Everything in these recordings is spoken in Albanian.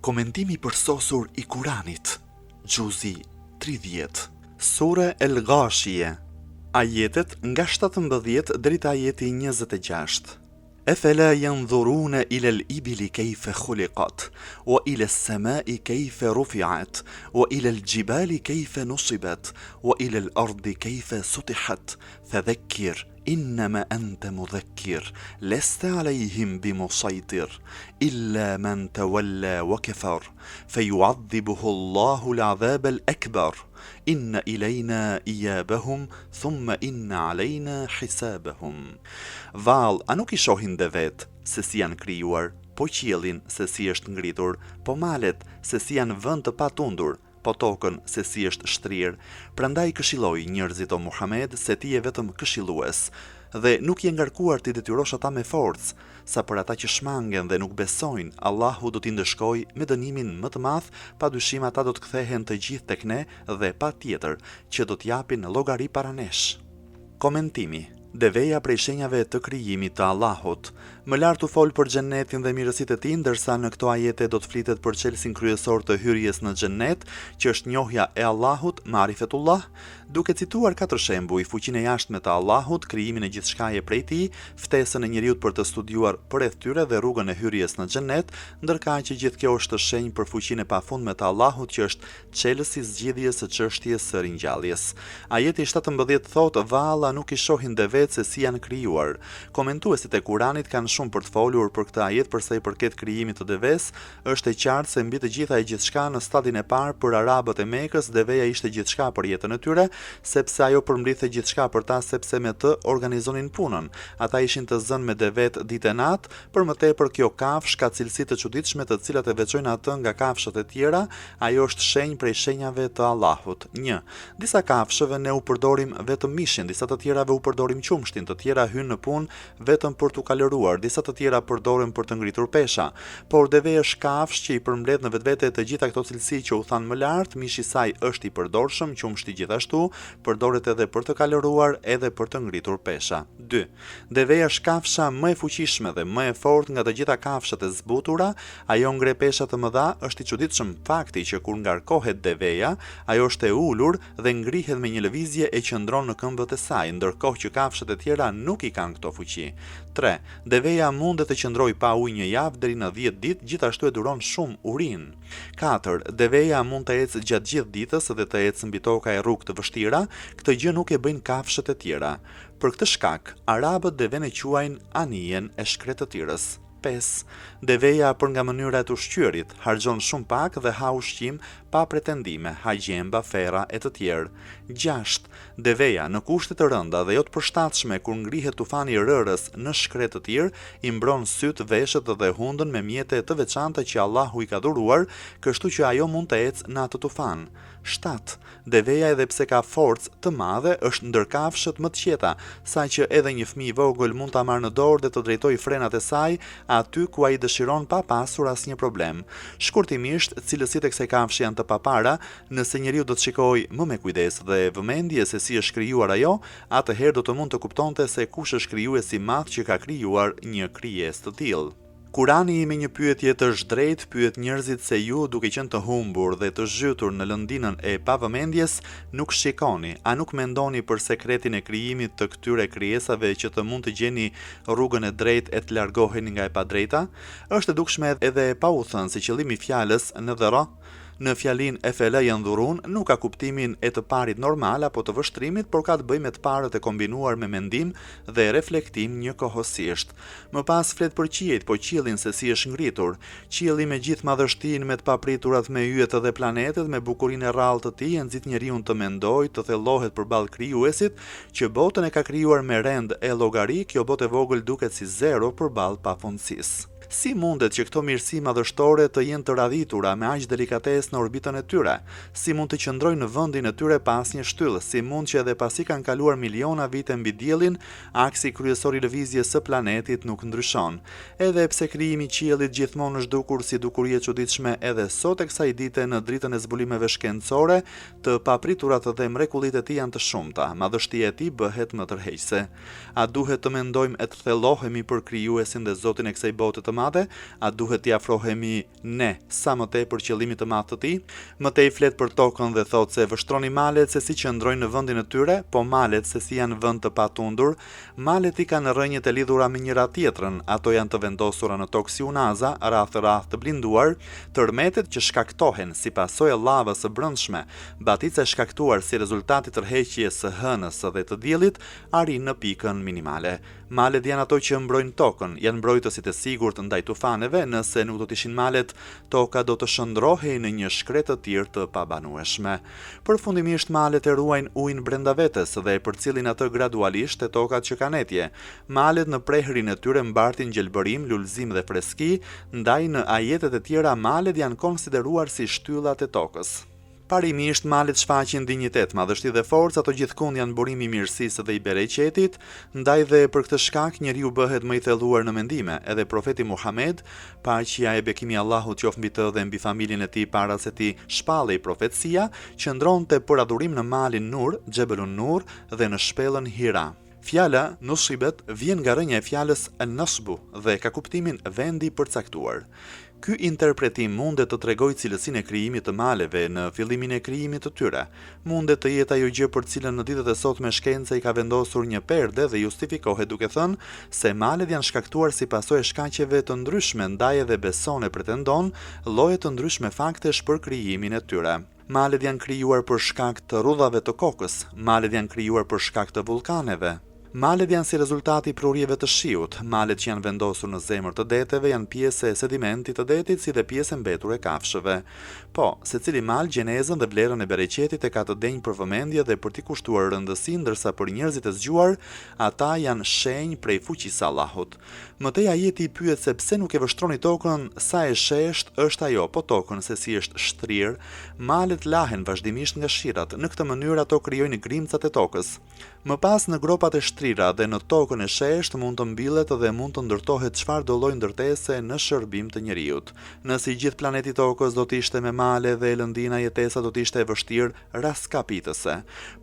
Komentimi përsosur i Kuranit, Gjuzi 30, Sure El Ghashie, ajetet nga 17 deri te ajeti 26. أفلا ينظرون إلى الإبل كيف خلقت وإلى السماء كيف رفعت وإلى الجبال كيف نصبت وإلى الأرض كيف سطحت فذكر إنما أنت مذكر لست عليهم بمسيطر إلا من تولى وكفر فيعذبه الله العذاب الأكبر إن إلينا إيابهم ثم إن علينا حسابهم. Vallë, a nuk I shohin dhe vetë se si janë krijuar, po qiellin se si është ngritur, po malet se si janë vend të patundur, po tokën se si është shtrirë. Prandaj këshilloj njerëzit o Muhammed se ti je vetëm këshillues, dhe nuk je ngarkuar ti detyrosh ata me forcë, sa për ata që shmangen dhe nuk besojnë, Allahu do t'i ndëshkoj me dënimin më të madh, padyshim ata do të kthehen të gjithë tek ne dhe patjetër që do t'japin llogari para nesh. Komentimi. Deveja prej shenjave të krijimit të Allahut. Më lart u fol për xhenetin dhe mirësitë e tij, ndërsa në këto ajete do të flitet për çelësin kryesor të hyrjes në xhenet, që është njohja e Allahut, marifetullah, duke cituar 4 shembuj: fuqinë e jashtme të Allahut, krijimin e gjithçkaje prej tij, ftesën e njeriut për të studiuar përreth tyre dhe rrugën e hyrjes në xhenet, ndërkaq që gjithë kjo është shenjë për fuqinë e pafundme të Allahut, që është çelësi zgjidhjes së çështjes së ringjalljes. Ajeti 17 thotë: valla nuk I shohin dhe vetë se si janë krijuar. Komentuesit e Kuranit kanë shumë për të folur për këtë ajet për sa I përket krijimit të deves. Është e qartë se mbi të gjitha e gjithçka në stadin e parë për arabët e Mekës, deveja ishte gjithçka për jetën e tyre, sepse ajo përmbledhte gjithçka për ta, sepse me të organizonin punën. Ata ishin të zënë me devet ditë e natë, për më tepër kjo kafsh ka cilësi të çuditshme të cilat e veçojnë atë nga kafshët e tjera. Ajo është shenjë prej shenjave të Allahut. 1. Disa kafshëve ne u përdorim vetëm mishin, disa të tjerave u përdorim qumshtin, të tjera hynë në punë vetëm për t'u kalëruar, disa të tjera përdoren për të ngritur pesha. Por deveja është kafshë që I përmbledh në vetvete të gjitha këto cilësi që u thanë më lart, mishi I saj është I përdorshëm, qumshti gjithashtu, përdoret edhe për të kalëruar edhe për të ngritur pesha. 2. Deveja është kafsha më e fuqishme dhe më e fortë nga të gjitha kafshët e zbutura, ajo ngre pesha të mëdha. Është I çuditshëm fakti që kur ngarkohet deveja, ajo është e ulur dhe ngrihet me një lëvizje e qëndron në këmbët e saj, ndërkohë që kafshët e tjera nuk I kanë këto fuqi. 3. Deveja mundet të qëndrojë pa ujë një javë deri në 10 ditë, gjithashtu e duron shumë urinë. 4. Deveja mund të ecë gjatë gjithë ditës dhe të ecë mbi toka e rrugë të vështira, këtë gjë nuk e bëjnë kafshët e tjera. Për këtë shkak, arabët deven e quajnë anijen e shkretëtirës. 5. Deveja për nga mënyra e të ushqyerit, harxhon shumë pak dhe ha ushqim pa pretendime, ha gjemba, ferra e të tjerë. 6. Deveja në kushte të rënda dhe jo të përshtatshme kur ngrihet tufani I rërës në shkretë të tjerë, I mbron syt, veshët dhe hundën me mjete të veçanta që Allahu I ka dhuruar, kështu që ajo mund të ecë në atë tufan. 7. Deveja edhe pse ka forcë të madhe është ndër kafshët më të qeta, saqë edhe një fëmijë I vogël mund ta marrë në dorë dhe të drejtojë frenat e saj aty ku ai dëshiron pa pasur asnjë problem. Shkurtimisht, cilësitë e kësaj kafshë janë të papara. Nëse njeriu do të shikojë më me kujdes dhe vëmendje se si është krijuar ajo, atëherë do të mund të kuptonte se kush është krijuesi I madh që ka krijuar një krijesë të tillë. Kurani me një pyetje të zhdrejtë pyet njerëzit se ju, duke qenë të humbur dhe të zhytur në lëndinën e pavëmendjes, nuk shikoni, a nuk mendoni për sekretin e krijimit të këtyre krijesave që të mund të gjeni rrugën e drejtë e të largoheni nga e padrejta? Është e dukshme edhe e pauthënë se qëllimi I fjalës në dhëra në fjalin efela yanzurun nuk ka kuptimin e të parit normal apo të vështrimit, por ka të bëjë me të parët e kombinuar me mendim dhe reflektim njëkohësisht. Më pas flet për qiejt, po qiellin se si është ngritur. Qielli me gjithë madhështinë, me të papriturat, me yjet dhe planetet, me bukurinë e rrallë të tij, e nxit njeriu të mendojë, të thellohet përballë krijuesit, që botën e ka krijuar me rend e llogari. Kjo botë e vogël duket si zero përballë pafundësisë. Si mundet që këto mirësi madhështore të jenë të radhitura me aq delikatesë në orbitën e tyre? Si mund të qëndrojnë në vendin e tyre pa asnjë shtyllë? Si mund që edhe pasi kanë kaluar miliona vite mbi diellin, aksi kryesor I lëvizjes së planetit nuk ndryshon? Edhe pse krijimi I qiellit gjithmonë është dukur si dukuri e çuditshme, edhe sot e kësaj dite në dritën e zbulimeve shkencore, të papriturat dhe mrekullitë e tij janë të shumta. Madhështia e tij bëhet më tërheqëse. A duhet të mendojmë e të thellohemi për krijuesin dhe Zotin e kësaj bote të madhe, a duhet t'i afrohemi ne sa më tepër qëllimit të madh të tij? Më tej flet për tokën dhe thotë se vështroni malet se si qëndrojnë në vendin e tyre, po malet se si janë vend të patundur. Malet i kanë rrënjët e lidhura me njëra tjetrën, ato janë të vendosura në tokë si unaza, rreth të blinduar, tërmetet që shkaktohen si pasojë e lavës së brendshme, batica e shkaktuar si rezultat i tërheqjes së hënës dhe të diellit, arrin në pikën minimale. Malet janë ato që mbrojnë tokën, janë mbrojtësit e sigurt ndaj tufaneve, nëse nuk do të ishin malet, toka do të shndrohej në një shkretë të tillë të pabanueshme. Përfundimisht malet e ruajnë ujin brenda vetes dhe e përcjellin atë gradualisht te tokat që kanë etje. Malet në prehrin e tyre mbartin gjelbërim, lulëzim dhe freski, ndaj në ajetet e tjera malet janë konsideruar si shtyllat e tokës. Parimisht, malet shfaqin dinjitet, madhështi dhe forcë, ato gjithkund janë burimi i mirësisë dhe i bereqetit, ndaj dhe për këtë shkak njeriu bëhet më i thelluar në mendime. Edhe profeti Muhammed, paqja e bekimi i Allahut qoftë mbi të dhe mbi familjen e tij para se ti shpallej profetësia, qëndronte për adhurim në malin Nur, Xhebelun Nur dhe në shpellën Hira. Fjala Nusibet vjen nga rrënja e fjalës Nasbu dhe ka kuptimin vendi i përcaktuar. Ky interpretim mundet të tregojë cilësinë e krijimit të maleve në fillimin e krijimit të tyre. Mundet të jetë ajo gjë për cilën në ditët e sotme shkenca i ka vendosur një perde dhe justifikohet duke thënë se malet janë shkaktuar si pasojë e shkaqeve të ndryshme, ndaj edhe beson e pretendon lloje të ndryshme faktesh për krijimin e tyre. Malet janë krijuar për shkak të rrudhave të kokës, malet janë krijuar për shkak të vullkaneve. Malet janë si rezultati i prurjeve të shiut. Malet që janë vendosur në zemër të deteve janë pjesë e sedimentit të detit si dhe pjesë e mbetur e kafshëve. Po, secili mal gjenezën dhe vlerën e bereqetit e ka të denjë për vëmendje dhe për t'i kushtuar rëndësi, ndërsa për njerëzit e zgjuar, ata janë shenjë prej fuqisë së Allahut. Mëtej ajeti i pyet se pse nuk e vështroni tokën sa e shesht është ajo, po tokën se si është shtrirë. Malet lahen vazhdimisht nga shirat, në këtë mënyrë ato krijojnë grimcat e tokës. Më pas në gropat e shtrira dhe në tokën e shesht mund të mbillet dhe mund të ndërtohet çfarëdo lloj ndërtese në shërbim të njerëzit. Nëse i gjithë planeti tokës do të ishte me male dhe lëndina jetesa do të ishte e vështirë raskapitëse.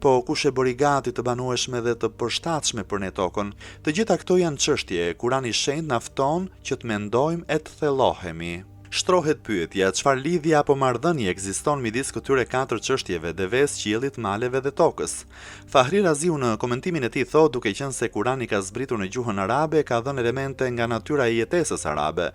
Po kush e bëri gati të banueshme dhe të përshtatshme për ne tokën? Të gjitha këto janë çështje, Kurani i Shenjtë na fton që të mendojmë e të thellohemi. Shtrohet pyetja, çfarë lidhje apo marrëdhënie ekziston midis këtyre katër çështjeve, devës, qiellit, maleve dhe tokës? Fahri Raziu në komentimin e tij thotë, duke qenë se Kurani ka zbritur në gjuhën arabe, ka dhënë elemente nga natyra e jetesës arabe.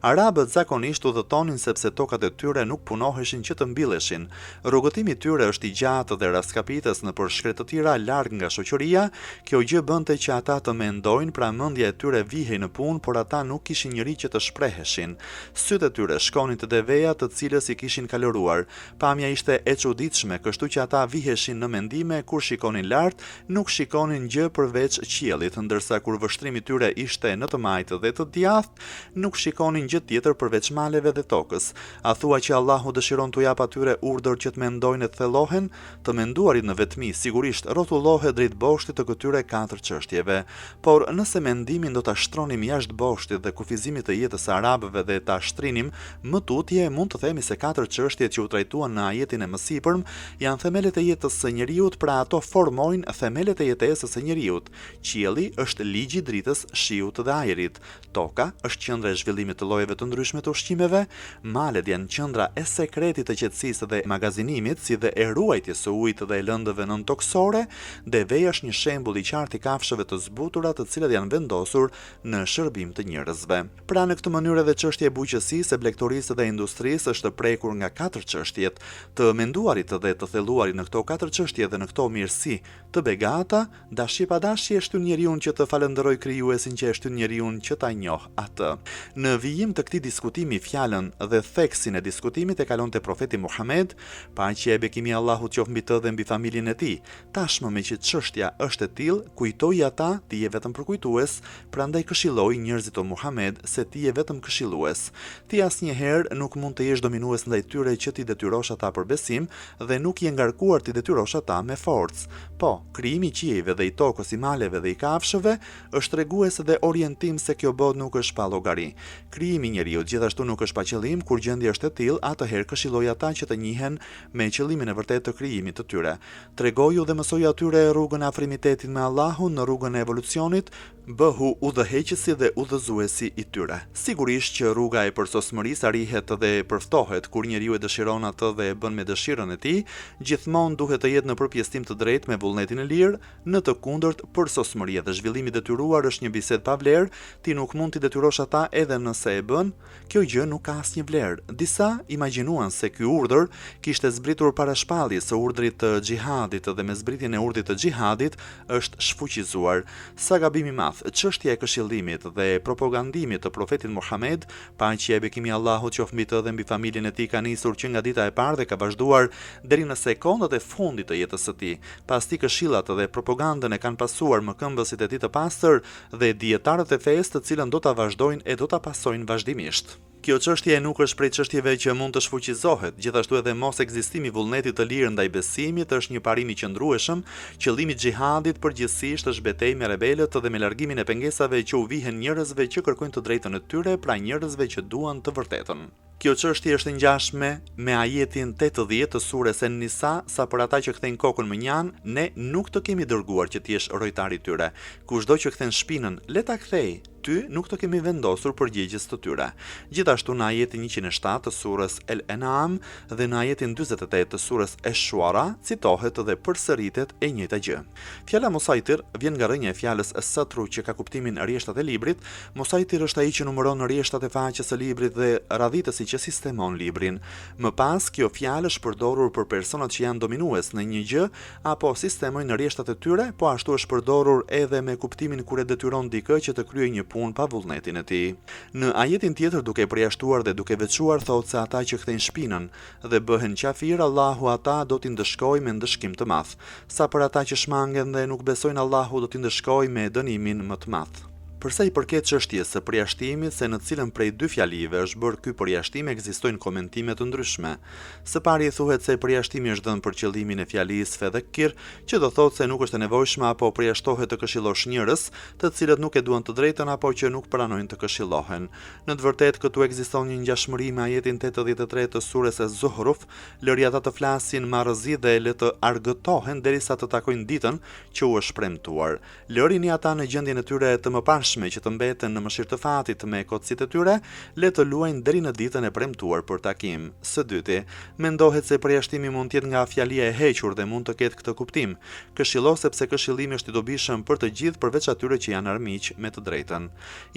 Arabët zakonisht udhëtonin sepse tokat e tyre nuk punoheshin që të mbilleshin. Rrugëtimi i tyre është i gjatë dhe raskapitës nëpër shkretë të tjera larg nga shoqëria. Kjo gjë bënte që ata të mendojnë, pra mendja e tyre vihej në punë, por ata nuk kishin njerëz që të shpreheshin. Sytë e tyre shkonin të deveja të cilës i kishin kaloruar. Pamja ishte e çuditshme, kështu që ata viheshin në mendime, kur shikonin lart, nuk shikonin gjë përveç qiellit, ndërsa kur vështrimi i tyre ishte në të majtë dhe të djathtë, nuk shikonin gjë tjetër përveç maleve dhe tokës. A thua që Allahu dëshiron t'u jap atyre urdhër që të mendojnë e të thellohen? Të menduarit në vetmi sigurisht rrotullohet drejt boshtit të këtyre katër çështjeve, por nëse mendimin do ta shtronim jashtë boshtit dhe kufizimit të jetës së arabëve dhe ta shtrinim më tutje, mund të themi se katër çështjet që u trajtuan në ajetin e mësipërm janë themelet e jetës së njeriut, pra ato formojnë themelet e jetesës së njeriut. Qielli është ligji i dritës, shiut dhe ajrit. Toka është qendra e zhvillimit të llojeve të ndryshme të ushqimeve. Malet janë qendra e sekretit të qetësisë dhe magazinimit, si dhe e ruajtjes së ujit dhe e lëndëve nontoksore. Deveja është një shembull i qartë i kafshëve të zbutura të cilat janë vendosur në shërbim të njerëzve. Pra në këtë mënyrë edhe çështja e buqësisë, blektorisë dhe industrisë është prekur nga katër çështjet. Të menduarit dhe të thelluarit në këto katër çështje dhe në këto mirësi të begata, dashje pa dashje shtyn njeriu që të falënderojë krijuesin që e shtyn njeriu që ta njoh atë. Në vijim të këtij diskutimi fjalën dhe theksin e diskutimit e kalonte profeti Muhammed, paqja e bekimi i Allahut qoftë mbi të dhe mbi familjen e tij. Tashmë me që çështja është e tillë, kujtoi ata ti je vetëm përkujtues, prandaj këshilloi njerëzit o Muhammed se ti je vetëm këshillues. Ti asnjëherë nuk mund të jesh dominues ndaj tyre që ti detyrosh ata për besim dhe nuk je ngarkuar ti detyrosh ata me forcë. Po, krijimi i qiejve dhe i tokës, i maleve dhe i kafshëve është tregues dhe orientim se kjo botë nuk është pa llogari. Krijimi i njeriu gjithashtu nuk është pa qëllim, kur gjendja është e tillë, atëherë këshilloj ata që të njihen me qëllimin e vërtetë të krijimit të tyre. Tregoju dhe mësoju atyre rrugën e afrimitetit me Allahun në rrugën e evolucionit, bëhu udhëheqësi dhe udhëzuesi i tyre. Sigurisht që rruga e përsosmërisë arrihet dhe përftohet kur njeriu e dëshiron atë dhe e bën me dëshirën e tij, gjithmonë duhet të jetë në përpjestim të drejtë me vullnetin e lirë, në të kundërt përsosmëria dhe zhvillimi i detyruar është një bisedë pa vlerë, ti nuk mund t'i detyrosh ata edhe nëse e bën, kjo gjë nuk ka asnjë vlerë. Disa imagjinuan se ky urdhër kishte zbritur para shpalljes së urdhrit të xhihadit dhe me zbritjen e urdhrit të xhihadit është shfuqizuar. Sa gabim i madh. Çështja e këshillimit dhe propagandimit të profetit Muhammed, paqja e bekimi i Allahut qoftë mbi të dhe mbi familjen e tij, ka nisur që nga dita e parë dhe ka vazhduar deri në sekondat e fundit të jetës së tij. Pas tij këshillat dhe propagandën e kanë pasuar mëkëmbësit e tij të pastër dhe dietarët e fesë, të cilën do ta vazhdojnë e do ta pasojnë vazhdimisht. Kjo çështje nuk është prej çështjeve që mund të shfuqizohet, gjithashtu edhe mos ekzistimi i vullnetit të lirë ndaj besimit është një parim i qëndrueshëm. Qëllimi i xhihadit përgjithsisht është betejë me rebelët dhe me largimin e pengesave që u vihen njerëzve që kërkojnë të drejtën e tyre, pra njerëzve që duan të vërtetën. Kjo çështje është e ngjashme me ajetin 80 të surës An-Nisa, sa për ata që kthejnë kokën më njan, ne nuk të kemi dërguar që ti jesh rojtari i tyre. Kushdo që kthen shpinën, le ta kthej. Ty nuk të kemi vendosur përgjegjës të tyre. Gjithashtu në ajetin 107 të surës El-An'am dhe në ajetin 48 të surës Esh-Shuara citohet dhe përsëritet e njëjta gjë. Fjala Musaitir vjen nga rrënja e fjalës Satru që ka kuptimin rrjeshtat e librit. Musaitir është ai që numëron rrjeshtat e faqes së librit dhe radhitësi që sistemon librin. Më pas, kjo fjalë është përdorur për personat që janë dominues në një gjë apo sistemojnë rrjeshtat e tyre, po ashtu është përdorur edhe me kuptimin kur e detyron dikë që të kryejë një punë pa vullnetin e tij. Në ajetin tjetër, duke përjashtuar dhe duke veçuar, thotë se ata që kthejnë shpinën dhe bëhen qafir, Allahu ata do t'i ndëshkojë me ndëshkim të madh. Sa për ata që shmangen dhe nuk besojnë, Allahu do t'i ndëshkojë me dënimin më të madh. Përsa i përket çështjes së përjashtimit, se në cilën prej dy fjalive është bërë ky përjashtim, ekzistojnë komentime të ndryshme. Së pari thuhet se përjashtimi është dhënë për qëllimin e fjalisë fedhekir, që do thotë se nuk është e nevojshme apo përjashtohet të këshillosh njerëz, të cilët nuk e duan të drejtën apo që nuk pranojnë të këshillohen. Në të vërtetë këtu ekziston një ngjashmëri me ajetin 83 të surës Az-Zuhruf, lëri ata të flasin marrëzi dhe le të argëtohen derisa të takojnë ditën që u është premtuar. Lërini ata në gjendjen e tyre të mëparshme që të mbeten në mëshirë të fatit me kocsit e tyre, le të luajnë deri në ditën e premtuar për takim. Së dyti, mendohet se përjashtimi mund të jetë nga fjalia e hequr dhe mund të ketë këtë kuptim. Këshillo sepse këshillimi është i dobishëm për të gjithë përveç atyre që janë armiq me të drejtën.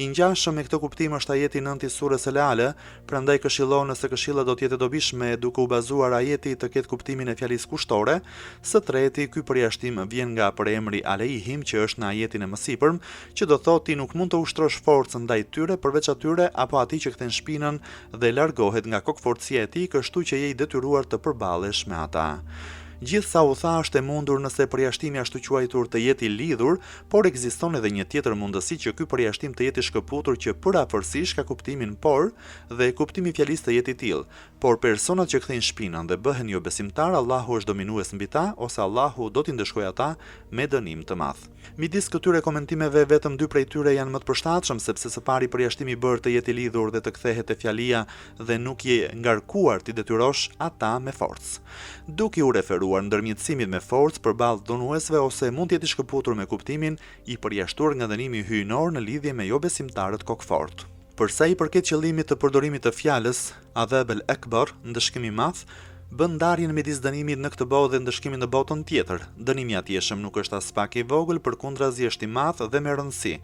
I ngjashëm me këtë kuptim është ajeti 9 i surës El-Ala, prandaj këshillo nëse këshilla do të jetë e dobishme duke u bazuar ajeti të ketë kuptimin e fjalisë kushtore. Së treti, ky përjashtim vjen nga përemri Alehim që është në ajetin e mësipërm, që do thotë nuk mund të ushtrosh forcën ndaj tyre përveç atyre apo atij që kthen shpinën dhe largohet nga kokforcia e tij, kështu që je i detyruar të përballesh me ata. Gjithë sa u tha është e mundur nëse përjashtimi ashtu quajtur të jetë i lidhur, por ekziston edhe një tjetër mundësi që ky përjashtim të jetë i shkëputur që përafërsisht ka kuptimin por dhe kuptimi i fjalisë të jetë i tillë. Por personat që kthejnë shpinën dhe bëhen jo besimtar, Allahu është dominues mbi ta ose Allahu do t'i ndëshkojë ata me dënim të madh. Midis këtyre komentimeve vetëm dy prej tyre janë më të përshtatshëm, sepse së pari përjashtimi i bërë të jetë i lidhur dhe të kthehet te fjalia dhe nuk je ngarkuar ti detyrosh ata me forcë. Duke u referuar ndërmjetësimit me forcë përballë dhunuesve ose mund të jetë i shkëputur me kuptimin i përjashtuar nga dënimi hyjnor në lidhje me jo besimtarët kokfort. Përsa i përket qëllimit të përdorimit të fjalës adhab al-akbar, ndëshkim i madh, bën ndarjen midis dënimit në këtë botë dhe ndëshkimit në botën tjetër. Dënimi i atjeshëm nuk është as pak i vogël, përkundrazi është i madh dhe me rëndësi.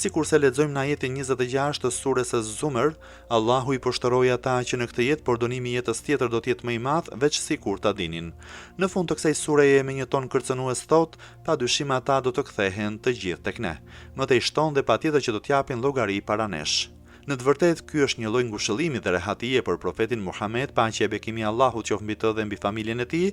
Sikurse lexojmë në ajetin 26 të surës Az-Zumar, Allahu i poshtëroi ata që në këtë jetë, por dënimi i jetës tjetër do të jetë më i madh, veç sikur ta dinin. Në fund të kësaj sureje me një ton kërcënues thotë, padyshim ata do të kthehen të gjithë tek ne. Më tej shton dhe patjetër që do t'japin llogari para nesh. Në të vërtetë, ky është një lloj ngushëllimi dhe rehatie për profetin Muhammed, paqja e bekimi i Allahut qoftë mbi të dhe mbi familjen e tij,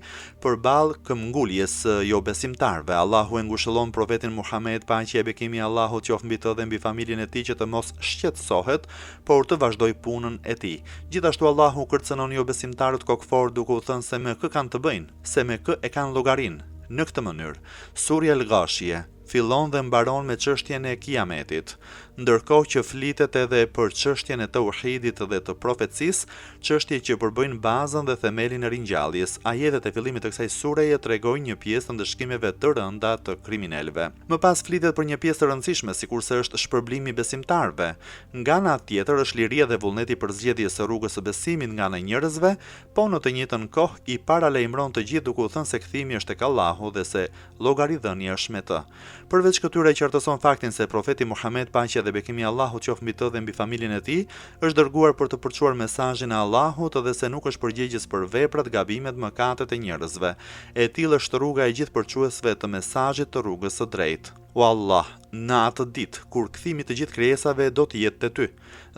përballë këmbguljes së jo besimtarëve. Allahu e ngushëllon profetin Muhammed, paqja e bekimi i Allahut qoftë mbi të dhe mbi familjen e tij, që të mos shqetësohet, por të vazhdoj punën e tij. Gjithashtu Allahu kërcënon jo besimtarët kokfor duke u thënë se me kë kanë të bëjnë, se me kë e kanë llogarin. Në këtë mënyrë, Surja Al-Ghashiyah fillon dhe mbaron me çështjen e Kiametit, ndërkohë që flitet edhe për çështjen e tauhidit dhe të profecisë, çështje që përbëjnë bazën dhe themelin e ringjalljes. Ajetet e fillimit të kësaj sureje tregojnë një pjesë të ndëshkimeve të rënda të kriminalëve. Më pas flitet për një pjesë të rëndësishme, sikurse është shpërblimi i besimtarëve. Nga ana tjetër është liria dhe vullneti për zgjedhjes së rrugës së besimit nga ana e njerëzve, po në të njëjtën kohë i paralajmëron të gjithë duke u thënë se kthimi është tek Allahu dhe se llogaridhënia është me të. Përveç këtyre qartëson faktin se profeti Muhammed, paqja dhe bekimi i Allahut qoftë mbi të dhe mbi familjen e tij, është dërguar për të përçuar mesazhin e Allahut dhe se nuk është përgjegjës për veprat, gabimet, mëkatet e njerëzve. E tillë është rruga e gjithë përçuesve të mesazhit të rrugës së drejtë. O Allah, në atë ditë kur kthimi të gjithë krijesave do të jetë te ty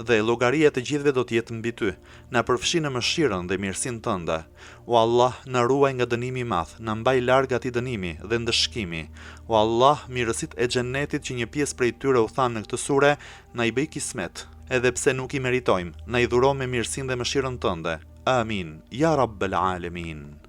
dhe llogaria e të gjithëve do të jetë mbi ty, na përfshi në mëshirën dhe mirësinë tënde. O Allah, na ruaj nga dënimi i madh, na mbaj larg atij dënimi dhe ndëshkimi. O Allah, mirësitë e xhenetit që një pjesë prej tyre u thanë në këtë sure, na i bëj kismet, edhe pse nuk i meritojmë, na i dhuro me mirësinë dhe mëshirën tënde. Amin, ya Rabbel Alamin.